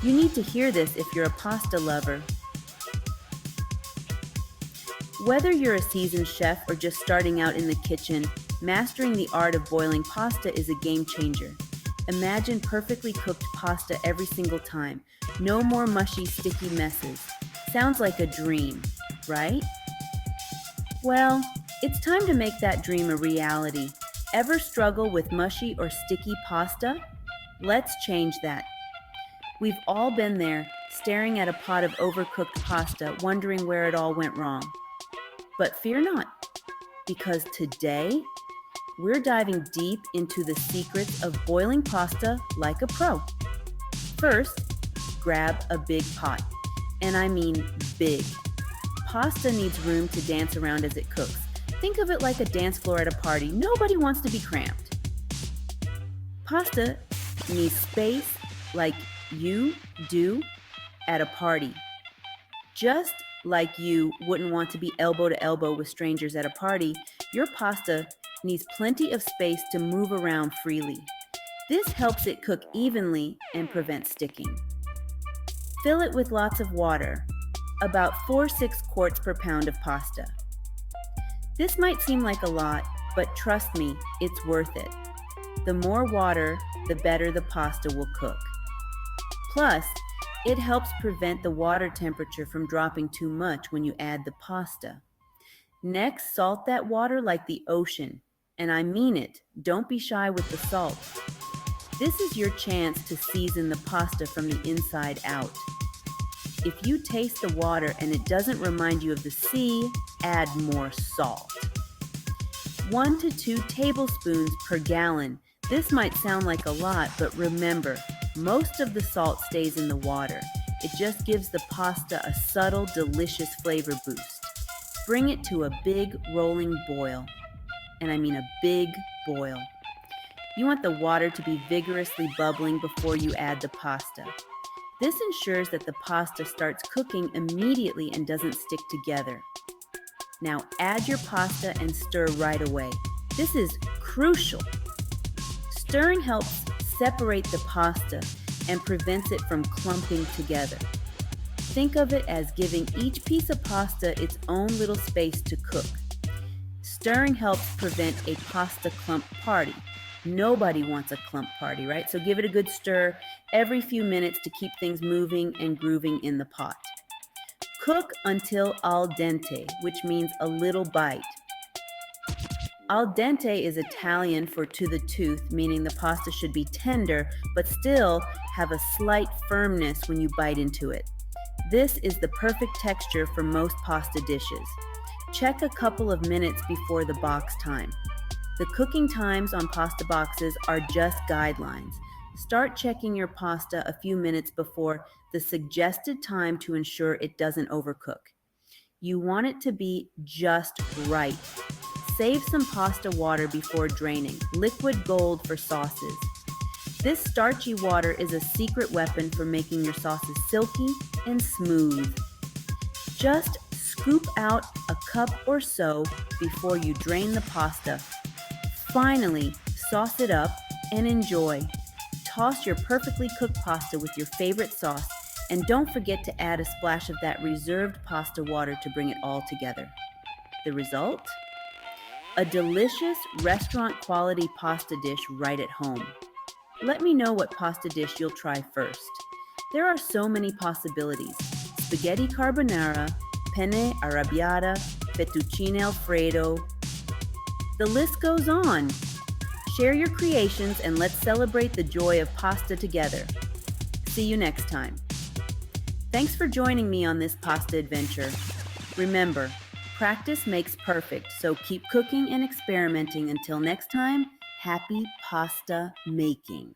You need to hear this if you're a pasta lover. Whether you're a seasoned chef or just starting out in the kitchen, mastering the art of boiling pasta is a game changer. Imagine perfectly cooked pasta every single time. No more mushy, sticky messes. Sounds like a dream, right? Well, it's time to make that dream a reality. Ever struggle with mushy or sticky pasta? Let's change that. We've all been there, staring at a pot of overcooked pasta, wondering where it all went wrong. But fear not, because today we're diving deep into the secrets of boiling pasta like a pro. First, grab a big pot, and I mean big. Pasta needs room to dance around as it cooks. Think of it like a dance floor at a party. Nobody wants to be cramped. Pasta needs space like you do at a party. Just like you wouldn't want to be elbow to elbow with strangers at a party, your pasta needs plenty of space to move around freely. This helps it cook evenly and prevent sticking. Fill it with lots of water, about 4-6 quarts per pound of pasta. This might seem like a lot, but trust me, it's worth it. The more water, the better the pasta will cook. Plus, it helps prevent the water temperature from dropping too much when you add the pasta. Next, salt that water like the ocean. And I mean it, don't be shy with the salt. This is your chance to season the pasta from the inside out. If you taste the water and it doesn't remind you of the sea, add more salt. 1 to 2 tablespoons per gallon. This might sound like a lot, but remember, most of the salt stays in the water. It just gives the pasta a subtle, delicious flavor boost. Bring it to a big rolling boil. And I mean a big boil. You want the water to be vigorously bubbling before you add the pasta. This ensures that the pasta starts cooking immediately and doesn't stick together. Now add your pasta and stir right away. This is crucial. Stirring helps separate the pasta and prevents it from clumping together. Think of it as giving each piece of pasta its own little space to cook. Stirring helps prevent a pasta clump party. Nobody wants a clump party, right? So give it a good stir every few minutes to keep things moving and grooving in the pot. Cook until al dente, which means a little bite. Al dente is Italian for to the tooth, meaning the pasta should be tender, but still have a slight firmness when you bite into it. This is the perfect texture for most pasta dishes. Check a couple of minutes before the box time. The cooking times on pasta boxes are just guidelines. Start checking your pasta a few minutes before the suggested time to ensure it doesn't overcook. You want it to be just right. Save some pasta water before draining. Liquid gold for sauces. This starchy water is a secret weapon for making your sauces silky and smooth. Just scoop out a cup or so before you drain the pasta. Finally, sauce it up and enjoy. Toss your perfectly cooked pasta with your favorite sauce, and don't forget to add a splash of that reserved pasta water to bring it all together. The result? A delicious restaurant-quality pasta dish right at home. Let me know what pasta dish you'll try first. There are so many possibilities. Spaghetti carbonara, penne arrabbiata, fettuccine alfredo. The list goes on. Share your creations and let's celebrate the joy of pasta together. See you next time. Thanks for joining me on this pasta adventure. Remember, practice makes perfect, so keep cooking and experimenting. Until next time, happy pasta making.